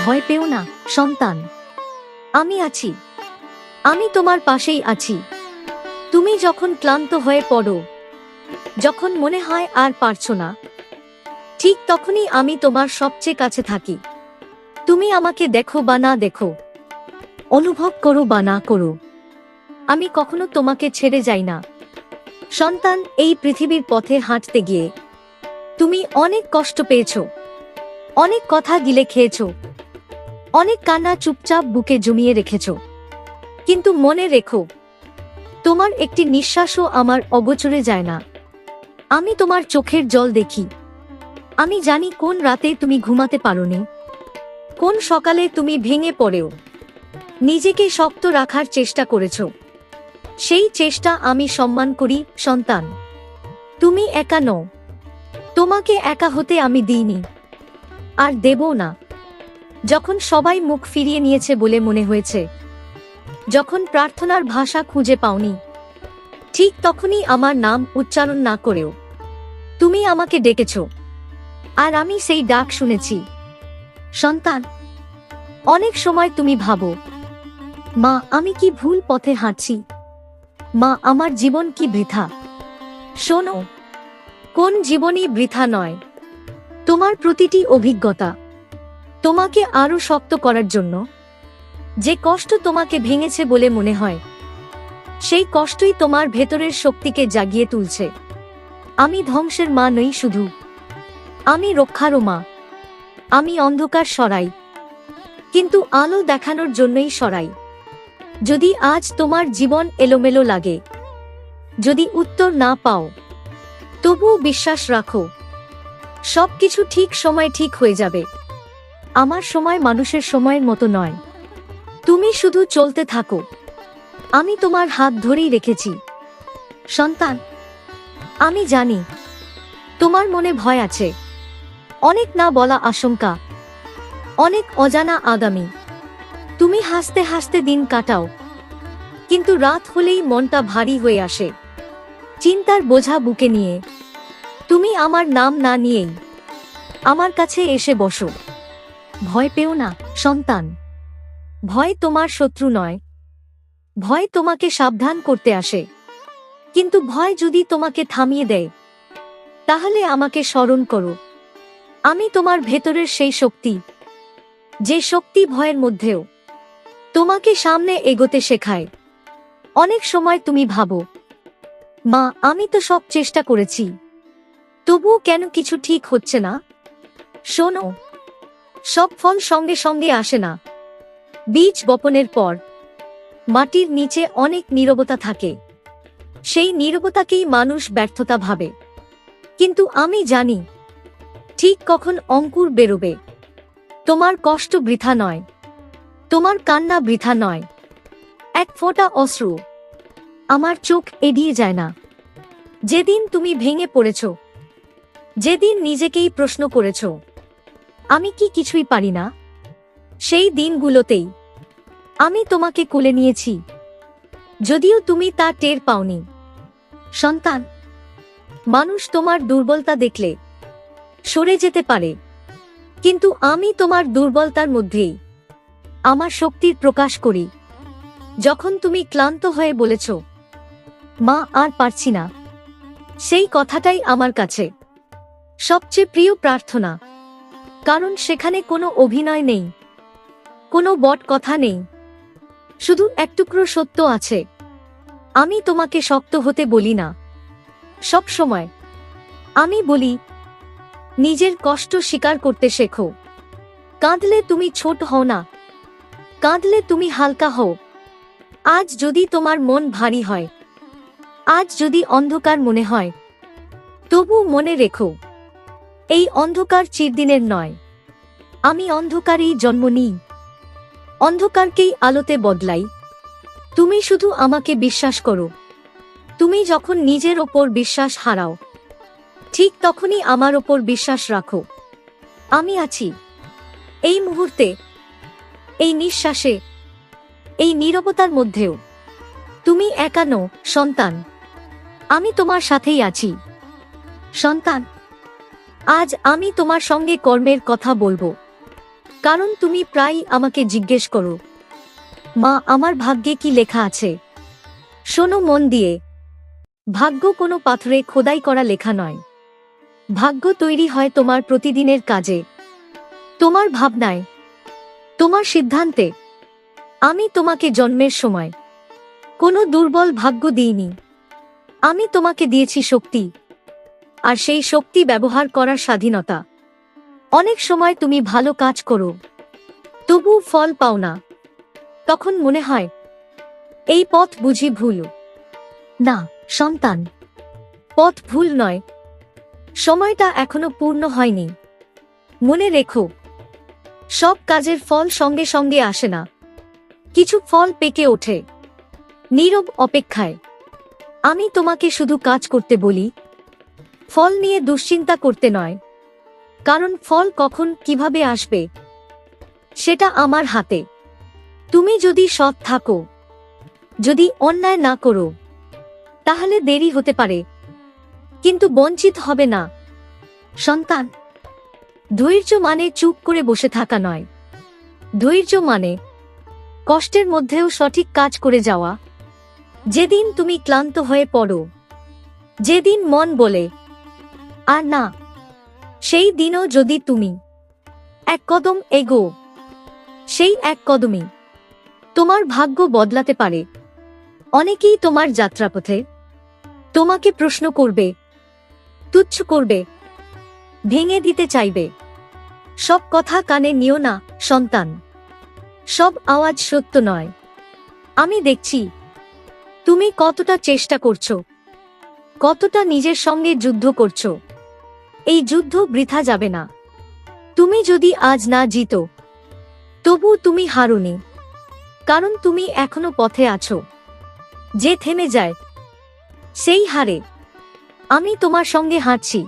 ভয় পেও না সন্তান, আমি আছি। আমি তোমার পাশেই আছি। তুমি যখন ক্লান্ত হয়ে পড়ো, যখন মনে হয় আর পারছো না, ঠিক তখনই আমি তোমার সবচেয়ে কাছে থাকি। তুমি আমাকে দেখো বা না দেখো, অনুভব করো বা না করো, আমি কখনো তোমাকে ছেড়ে যাই না। সন্তান, এই পৃথিবীর পথে হাঁটতে গিয়ে তুমি অনেক কষ্ট পেয়েছো, অনেক কথা গিলে খেয়েছো, অনেক কান্না চুপচাপ বুকে জমিয়ে রেখেছো। কিন্তু মনে রেখো, তোমার একটি নিঃশ্বাসও আমার অগোচরে যায় না। আমি তোমার চোখের জল দেখি। আমি জানি কোন রাতে তুমি ঘুমাতে পারোনি, কোন সকালে তুমি ভেঙে পড়েও নিজেকে শক্ত রাখার চেষ্টা করেছো। সেই চেষ্টা আমি সম্মান করি সন্তান। তুমি একা নও, তোমাকে একা হতে আমি দিইনি, আর দেবও না। যখন সবাই মুখ ফিরিয়ে নিয়েছে বলে মনে হয়েছে, যখন প্রার্থনার ভাষা খুঁজে পাওনি, ঠিক তখনই আমার নাম উচ্চারণ না করেও তুমি আমাকে ডেকেছ, আর আমি সেই ডাক শুনেছি। সন্তান, অনেক সময় তুমি ভাবো, মা আমি কি ভুল পথে হাঁটছি, মা আমার জীবন কি বৃথা। শোনো, কোন জীবনই বৃথা নয়। তোমার প্রতিটি অভিজ্ঞতা তোমাকে আরো শক্ত করার জন্য। যে কষ্ট তোমাকে ভেঙেছে বলে মনে হয়, সেই কষ্টই তোমার ভেতরের শক্তিকে জাগিয়ে তুলছে। আমি ধ্বংসের মা নই শুধু, আমি রক্ষারও মা। আমি অন্ধকার সরাই, কিন্তু আলো দেখানোর জন্যই সরাই। যদি আজ তোমার জীবন এলোমেলো লাগে, যদি উত্তর না পাও, তবুও বিশ্বাস রাখো, সবকিছু ঠিক সময় ঠিক হয়ে যাবে। আমার সময় মানুষের সময়ের মতো নয়। তুমি শুধু চলতে থাকো, আমি তোমার হাত ধরেই রেখেছি। সন্তান, আমি জানি তোমার মনে ভয় আছে, অনেক না বলা আশঙ্কা, অনেক অজানা আগামী। তুমি হাসতে হাসতে দিন কাটাও, কিন্তু রাত হলেই মনটা ভারী হয়ে আসে চিন্তার বোঝা বুকে নিয়ে। তুমি আমার নাম না নিয়েই আমার কাছে এসে বসো। ভয় পেও না সন্তান, ভয় তোমার শত্রু নয়। ভয় তোমাকে সাবধান করতে আসে, কিন্তু ভয় যদি তোমাকে থামিয়ে দেয়, তাহলে আমাকে স্মরণ করো। আমি তোমার ভেতরের সেই শক্তি, যে শক্তি ভয়ের মধ্যেও তোমাকে সামনে এগোতে শেখায়। অনেক সময় তুমি ভাবো, মা আমি তো সব চেষ্টা করেছি, তবুও কেন কিছু ঠিক হচ্ছে না। শোনো, সব ফল সঙ্গে সঙ্গে আসে না। বীজ বপনের পর মাটির নিচে অনেক নীরবতা থাকে। সেই নীরবতাকেই মানুষ ব্যর্থতা ভাবে, কিন্তু আমি জানি ঠিক কখন অঙ্কুর বেরোবে। তোমার কষ্ট বৃথা নয়, তোমার কান্না বৃথা নয়। এক ফোঁটা অশ্রু আমার চোখ এড়িয়ে যায় না। যেদিন তুমি ভেঙে পড়েছ, যেদিন নিজেকেই প্রশ্ন করেছ, আমি কি কিছুই পারি না, সেই দিনগুলোতেই আমি তোমাকে কোলে নিয়েছি, যদিও তুমি তা টের পাওনি। সন্তান, মানুষ তোমার দুর্বলতা দেখলে সরে যেতে পারে, কিন্তু আমি তোমার দুর্বলতার মধ্যেই আমার শক্তির প্রকাশ করি। যখন তুমি ক্লান্ত হয়ে বলেছ, মা আর পারছি না, সেই কথাটাই আমার কাছে সবচেয়ে প্রিয় প্রার্থনা। কারণ সেখানে কোনো অভিনয় নেই, কোনো বট কথা নেই, শুধু এক টুকরো সত্য আছে। আমি তোমাকে শক্ত হতে বলি না সব সময়। আমি বলি, নিজের কষ্ট স্বীকার করতে শেখো। কাঁদলে তুমি ছোট হও না, কাঁদলে তুমি হালকা হও। আজ যদি তোমার মন ভারী হয়, আজ যদি অন্ধকার মনে হয়, তবু মনে রেখো, এই অন্ধকার চিরদিনের নয়। আমি অন্ধকারেই জন্ম নিই, অন্ধকারকেই আলোতে বদলাই। তুমি শুধু আমাকে বিশ্বাস করো। তুমি যখন নিজের ওপর বিশ্বাস হারাও, ঠিক তখনই আমার ওপর বিশ্বাস রাখো। আমি আছি এই মুহূর্তে, এই নিঃশ্বাসে, এই নীরবতার মধ্যেও। তুমি একা নও সন্তান, আমি তোমার সাথেই আছি। সন্তান, আজ আমি তোমার সঙ্গে কর্মের কথা বলবো। কারণ তুমি প্রায়ই আমাকে জিজ্ঞেস করো, মা, আমার ভাগ্যে কি লেখা আছে? শোনো মন দিয়ে, ভাগ্য কোনো পাথরে খোদাই করা লেখা নয়। ভাগ্য তৈরি হয় তোমার প্রতিদিনের কাজে, তোমার ভাবনায়, তোমার সিদ্ধান্তে। আমি তোমাকে জন্মের সময় কোনো দুর্বল ভাগ্য দিইনি। আমি তোমাকে দিয়েছি শক্তি, আর সেই শক্তি ব্যবহার করার স্বাধীনতা। অনেক সময় তুমি ভালো কাজ করো, তবু ফল পাও না। তখন মনে হয় এই পথ বুঝি ভুল। না সন্তান, পথ ভুল নয়, সময়টা এখনো পূর্ণ হয়নি। মনে রেখো, সব কাজের ফল সঙ্গে সঙ্গে আসে না। কিছু ফল পেকে ওঠে নীরব অপেক্ষায়। আমি তোমাকে শুধু কাজ করতে বলি, ফল নিয়ে দুশ্চিন্তা করতে নয়। কারণ ফল কখন কিভাবে আসবে সেটা আমার হাতে। তুমি যদি সৎ থাকো, যদি অন্যায় না করো, তাহলে দেরি হতে পারে, কিন্তু বঞ্চিত হবে না। সন্তান, ধৈর্য মানে চুপ করে বসে থাকা নয়। ধৈর্য মানে কষ্টের মধ্যেও সঠিক কাজ করে যাওয়া। যেদিন তুমি ক্লান্ত হয়ে পড়ো, যেদিন মন বলে আর না, সেই দিনও যদি তুমি এক কদম এগো, সেই এক কদমই তোমার ভাগ্য বদলাতে পারে। অনেকেই তোমার যাত্রাপথে তোমাকে প্রশ্ন করবে, তুচ্ছ করবে, ভেঙে দিতে চাইবে। সব কথা কানে নিও না সন্তান, সব আওয়াজ সত্য নয়। আমি দেখছি তুমি কতটা চেষ্টা করছো, কতটা নিজের সঙ্গে যুদ্ধ করছো। এই যুদ্ধ বৃথা যাবে না। তুমি যদি আজ না জিতো, তবু তুমি হারোনি, কারণ তুমি এখনো পথে আছো। যে থেমে যায় সেই হারে। আমি তোমার সঙ্গে হাঁটছি,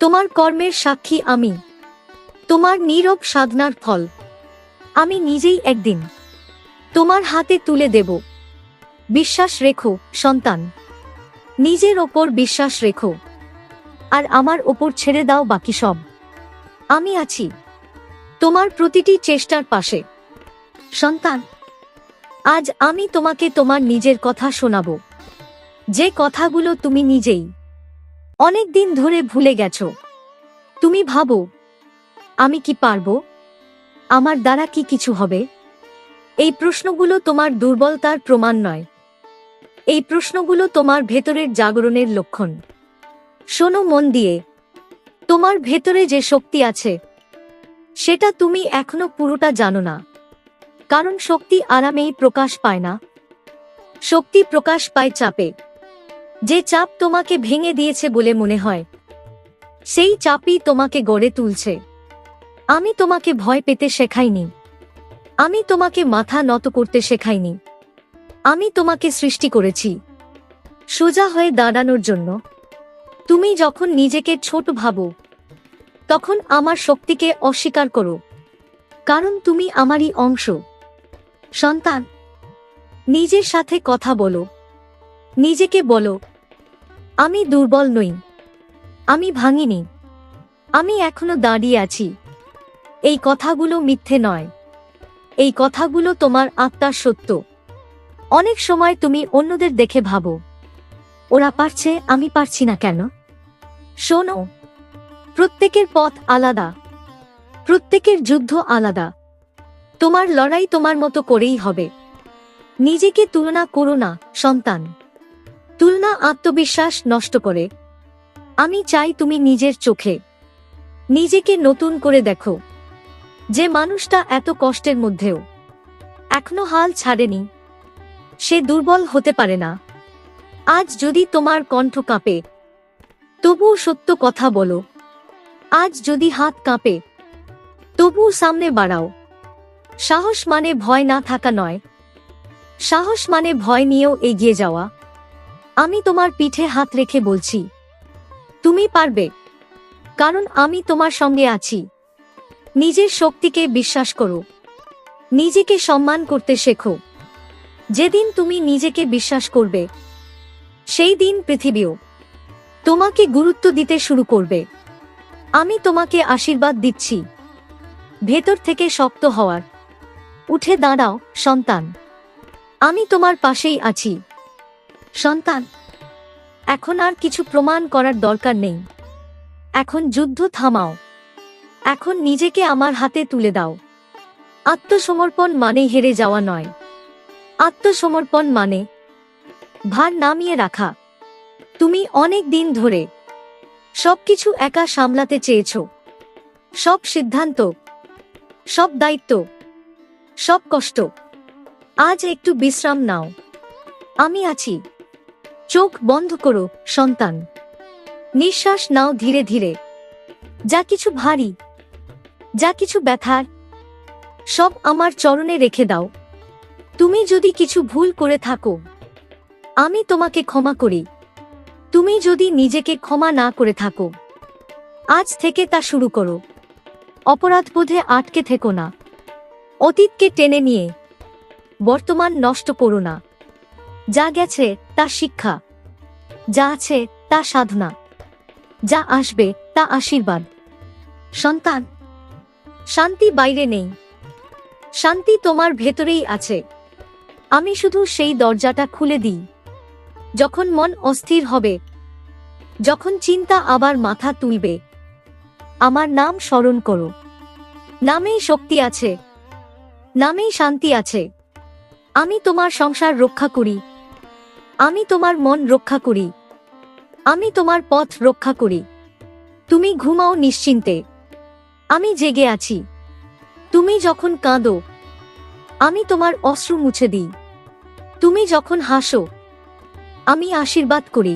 তোমার কর্মের সাক্ষী আমি, তোমার নীরব সাধনার ফল আমি নিজেই একদিন তোমার হাতে তুলে দেব। বিশ্বাস রেখো সন্তান, নিজের ওপর বিশ্বাস রেখো, আর আমার ওপর ছেড়ে দাও বাকি সব। আমি আছি তোমার প্রতিটি চেষ্টার পাশে। সন্তান, আজ আমি তোমাকে তোমার নিজের কথা শোনাবো, যে কথাগুলো তুমি নিজেই অনেক দিন ধরে ভুলে গেছো। তুমি ভাবো, আমি কি পারবো? আমার দ্বারা কি কিছু হবে? এই প্রশ্নগুলো তোমার দুর্বলতার প্রমাণ নয়, এই প্রশ্নগুলো তোমার ভেতরের জাগরণের লক্ষণ। শোনো মন দিয়ে, তোমার ভেতরে যে শক্তি আছে সেটা তুমি এখনো পুরোটা জানো না। কারণ শক্তি আরামেই প্রকাশ পায় না, শক্তি প্রকাশ পায় চাপে। যে চাপ তোমাকে ভেঙে দিয়েছে বলে মনে হয়, সেই চাপই তোমাকে গড়ে তুলছে। আমি তোমাকে ভয় পেতে শেখাইনি, আমি তোমাকে মাথা নত করতে শেখাইনি। আমি তোমাকে সৃষ্টি করেছি সোজা হয়ে দাঁড়ানোর জন্য। তুমি যখন নিজেকে ছোট ভাবো, তখন আমার শক্তিকে অস্বীকার করো, কারণ তুমি আমারই অংশ। সন্তান, নিজের সাথে কথা বলো, নিজেকে বলো, আমি দুর্বল নই, আমি ভাঙিনি, আমি এখনো দাঁড়িয়ে আছি। এই কথাগুলো মিথ্যে নয়, এই কথাগুলো তোমার আত্মার সত্য। অনেক সময় তুমি অন্যদের দেখে ভাবো, ওরা পারছে, আমি পারছি না কেন? শোনো, প্রত্যেকের পথ আলাদা, প্রত্যেকের যুদ্ধ আলাদা। তোমার লড়াই তোমার মতো করেই হবে। নিজেকে তুলনা করো না সন্তান, তুলনা আত্মবিশ্বাস নষ্ট করে। আমি চাই তুমি নিজের চোখে নিজেকে নতুন করে দেখো। যে মানুষটা এত কষ্টের মধ্যেও এখনো হাল ছাড়েনি, সে দুর্বল হতে পারে না। আজ যদি তোমার কণ্ঠ কাঁপে, তবুও সত্য কথা বলো। আজ যদি হাত কাঁপে, তবুও সামনে বাড়াও। সাহস মানে ভয় না থাকা নয়, সাহস মানে ভয় নিয়েও এগিয়ে যাওয়া। আমি তোমার পিঠে হাত রেখে বলছি, তুমি পারবে, কারণ আমি তোমার সঙ্গে আছি। নিজের শক্তিকে বিশ্বাস করো, নিজেকে সম্মান করতে শেখো। যেদিন তুমি নিজেকে বিশ্বাস করবে, সেই দিন পৃথিবীও তোমাকে গুরুত্ব দিতে শুরু করবে। আমি তোমাকে আশীর্বাদ দিচ্ছি, ভেতর থেকে শক্ত হওয়ার। উঠে দাঁড়াও সন্তান, আমি তোমার পাশেই আছি। সন্তান, এখন আর কিছু প্রমাণ করার দরকার নেই। এখন যুদ্ধ থামাও। এখন নিজেকে আমার হাতে তুলে দাও। আত্মসমর্পণ মানে হেরে যাওয়া নয়। আত্মসমর্পণ মানে ভার নামিয়ে রাখা। তুমি অনেক দিন ধরে সবকিছু একা সামলাতে চেয়েছো। সব সিদ্ধান্ত, সব দায়িত্ব, সব কষ্ট। আজ একটু বিশ্রাম নাও। আমি আছি। চোখ বন্ধ করো সন্তান। নিঃশ্বাস নাও ধীরে ধীরে। যা কিছু ভারী, যা কিছু ব্যথার, সব আমার চরণে রেখে দাও। তুমি যদি কিছু ভুল করে থাকো, আমি তোমাকে ক্ষমা করি। তুমি যদি নিজেকে ক্ষমা না করে থাকো, আজ থেকে তা শুরু করো। অপরাধবোধে আটকে থেকো না। অতীতকে টেনে নিয়ে বর্তমান নষ্ট করো না। যা গেছে তা শিক্ষা, যা আছে তা সাধনা, যা আসবে তা আশীর্বাদ। সন্তান, শান্তি বাইরে নেই, শান্তি তোমার ভেতরেই আছে। আমি শুধু সেই দরজাটা খুলে দিই। যখন মন অস্থির হবে, যখন চিন্তা আবার মাথা তুলবে, আমার নাম স্মরণ করো। নামেই শক্তি আছে, নামেই শান্তি আছে। আমি তোমার সংসার রক্ষা করি, আমি তোমার মন রক্ষা করি, আমি তোমার পথ রক্ষা করি। তুমি ঘুমাও নিশ্চিন্তে, আমি জেগে আছি। তুমি যখন কাঁদো, আমি তোমার অশ্রু মুছে দিই। তুমি যখন হাসো, আমি আশীর্বাদ করি।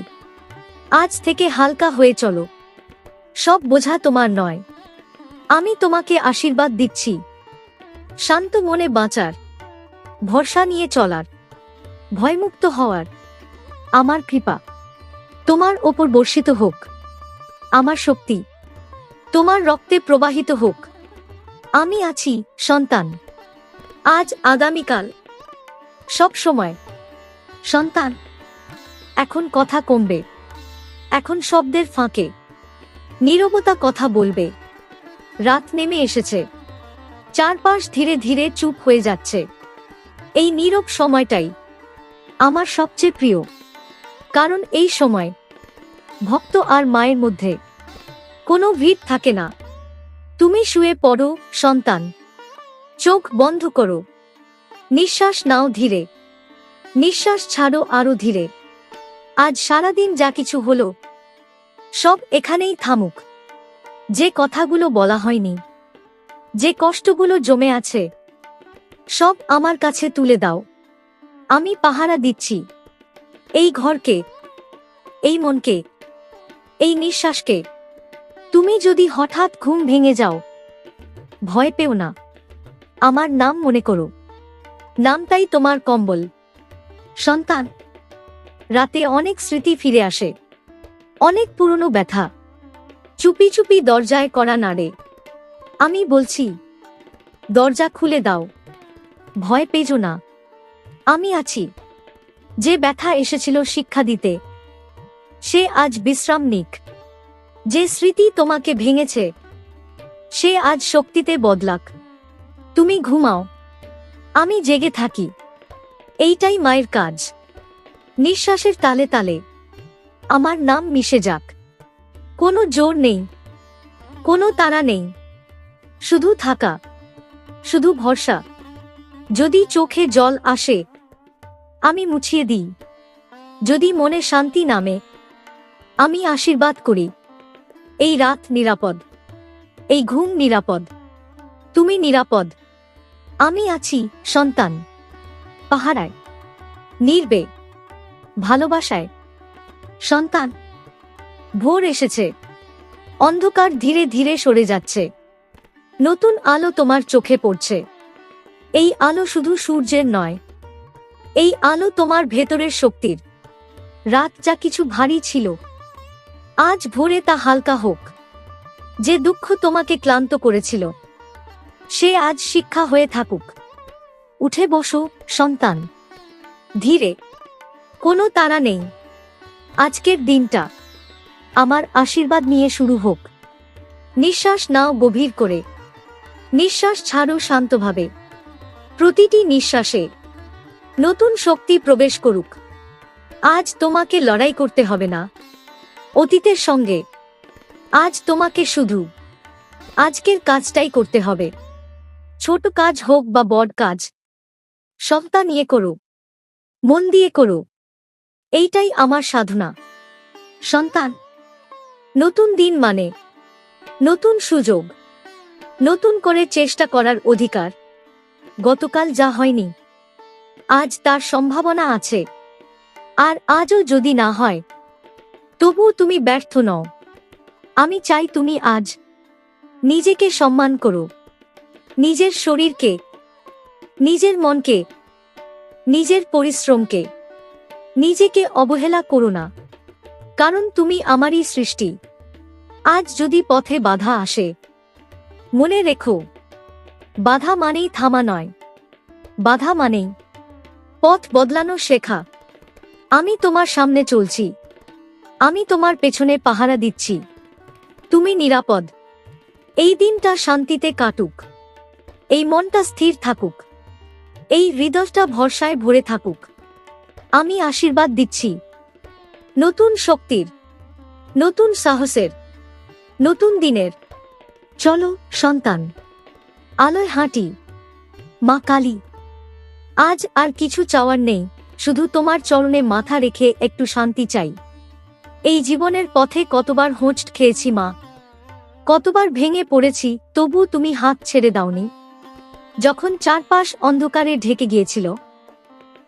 আজ থেকে হালকা হয়ে চলো। সব বোঝা তোমার নয়, আমি তোমাকে আশীর্বাদ দিচ্ছি। শান্ত মনে বাঁচার, ভরসা নিয়ে চলার, ভয়মুক্ত হওয়ার। আমার কৃপা তোমার ওপর বর্ষিত হোক। আমার শক্তি তোমার রক্তে প্রবাহিত হোক। আমি আছি সন্তান, আজ আগামীকাল সব সময়। সন্তান, এখন কথা কমবে। এখন শব্দের ফাঁকে নীরবতা কথা বলবে। রাত নেমে এসেছে, চারপাশ ধীরে ধীরে চুপ হয়ে যাচ্ছে। এই নীরব সময়টাই আমার সবচেয়ে প্রিয়, কারণ এই সময় ভক্ত আর মায়ের মধ্যে কোনো ভিড় থাকে না। তুমি শুয়ে পড়ো সন্তান, চোখ বন্ধ করো। নিঃশ্বাস নাও ধীরে, নিঃশ্বাস ছাড়ো আরো ধীরে। আজ সারাদিন যা কিছু হলো, সব এখানেই থামুক। যে কথাগুলো বলা হয়নি, যে কষ্টগুলো জমে আছে, সব আমার কাছে তুলে দাও। আমি পাহারা দিচ্ছি এই ঘরকে, এই মনকে, এই নিঃশ্বাসকে। তুমি যদি হঠাৎ ঘুম ভেঙে যাও, ভয় পেও না। আমার নাম মনে করো, নামটাই তোমার কম্বল। সন্তান, রাতে অনেক স্মৃতি ফিরে আসে, অনেক পুরনো ব্যথা। চুপি চুপি দরজায় কড়া নাড়ে। আমি বলছি, দরজা খুলে দাও। ভয় পেজো না, আমি আছি। যে ব্যথা এসেছিল শিক্ষা দিতে, সে আজ বিশ্রাম নিক। যে স্মৃতি তোমাকে ভেঙেছে, সে আজ শক্তিতে বদলাক। তুমি ঘুমাও, আমি জেগে থাকি। এইটাই মায়ের কাজ। নিঃশ্বাসের তালে তালে আমার নাম মিশে যাক। কোনো জোর নেই, কোনো তাড়া নেই, শুধু থাকা, শুধু ভরসা। যদি চোখে জল আসে, আমি মুছিয়ে দিই। যদি মনে শান্তি নামে, আমি আশীর্বাদ করি। এই রাত নিরাপদ, এই ঘুম নিরাপদ, তুমি নিরাপদ। আমি আছি সন্তান, পাহারায়, নির্বে, ভালোবাসায়। সন্তান, ভোর এসেছে, অন্ধকার ধীরে ধীরে সরে যাচ্ছে। নতুন আলো তোমার চোখে পড়ছে। এই আলো শুধু সূর্যের নয়, এই আলো তোমার ভেতরের শক্তির। রাত যা কিছু ভারী ছিল, আজ ভোরে তা হালকা হোক। যে দুঃখ তোমাকে ক্লান্ত করেছিল, সে আজ শিক্ষা হয়ে থাকুক। উঠে বসো সন্তান, ধীরে, কোনো তাড়া নেই। আজকের দিনটা আমার আশীর্বাদ নিয়ে শুরু হোক। নিঃশ্বাস নাও গভীর করে। নিঃশ্বাস ছাড়ো শান্তভাবে। প্রতিটি নিঃশ্বাসে নতুন শক্তি প্রবেশ করুক। আজ তোমাকে লড়াই করতে হবে না অতীতের সঙ্গে। আজ তোমাকে শুধু আজকের কাজটাই করতে হবে। ছোট কাজ হোক বা বড় কাজ, সত্তা নিয়ে করো, মন দিয়ে করো। এইটাই আমার সাধনা। সন্তান, নতুন দিন মানে নতুন সুযোগ, নতুন করে চেষ্টা করার অধিকার। গতকাল যা হয়নি, আজ তার সম্ভাবনা আছে। আর আজও যদি না হয়, তবুও তুমি ব্যর্থ নও। আমি চাই তুমি আজ নিজেকে সম্মান করো, নিজের শরীরকে, নিজের মনকে, নিজের পরিশ্রমকে। নিজেকে অবহেলা করো না, কারণ তুমি আমারই সৃষ্টি। আজ যদি পথে বাধা আসে, মনে রেখো, বাধা মানেই থামা নয়, বাধা মানেই পথ বদলানো শেখা। আমি তোমার সামনে চলছি, আমি তোমার পেছনে পাহারা দিচ্ছি। তুমি নিরাপদ। এই দিনটা শান্তিতে কাটুক, এই মনটা স্থির থাকুক, এই হৃদয়টা ভরসায় ভরে থাকুক। আমি আশীর্বাদ দিচ্ছি নতুন শক্তির, নতুন সাহসের, নতুন দিনের। চলো সন্তান, আলোয় হাঁটি। মা কালী, আজ আর কিছু চাওয়ার নেই, শুধু তোমার চরণে মাথা রেখে একটু শান্তি চাই। এই জীবনের পথে কতবার হোঁচট খেয়েছি মা, কতবার ভেঙে পড়েছি, তবু তুমি হাত ছেড়ে দাওনি। যখন চারপাশ অন্ধকারে ঢেকে গিয়েছিল,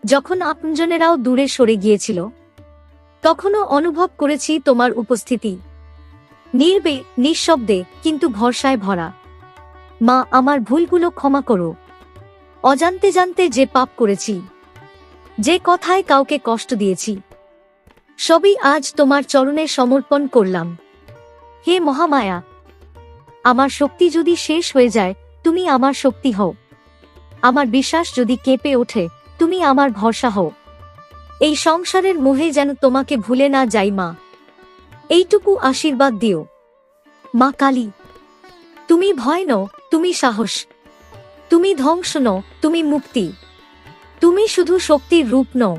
যখন আপনজনেরাও দূরে সরে গিয়েছিল, তখনও অনুভব করেছি তোমার উপস্থিতি। নীরবে, নিঃশব্দে, কিন্তু ভরসায় ভরা। মা, আমার ভুলগুলো ক্ষমা করো। অজান্তে জানতে যে পাপ করেছি, যে কথায় কাউকে কষ্ট দিয়েছি, সবই আজ তোমার চরণে সমর্পণ করলাম। হে মহামায়া, আমার শক্তি যদি শেষ হয়ে যায়, তুমি আমার শক্তি হও। আমার বিশ্বাস যদি কেঁপে ওঠে, তুমি আমার ভরসা হও। এই সংসারের মোহে যেন তোমাকে ভুলে না যাই মা, এইটুকু আশীর্বাদ দিও। মা কালী, তুমি ভয় নও, তুমি সাহস। তুমি ধ্বংস নও, তুমি মুক্তি। তুমি শুধু শক্তির রূপ নও,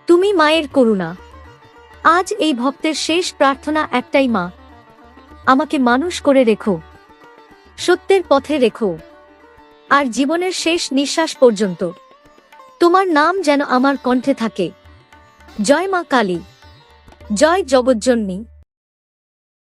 তুমি মায়ের করুণা। আজ এই ভক্তের শেষ প্রার্থনা একটাই, মা, আমাকে মানুষ করে রেখো, সত্যের পথে রেখো। আর জীবনের শেষ নিঃশ্বাস পর্যন্ত তোমার নাম যেন আমার কণ্ঠে থাকে। জয় মা কালী, জয় জগজ্জননী।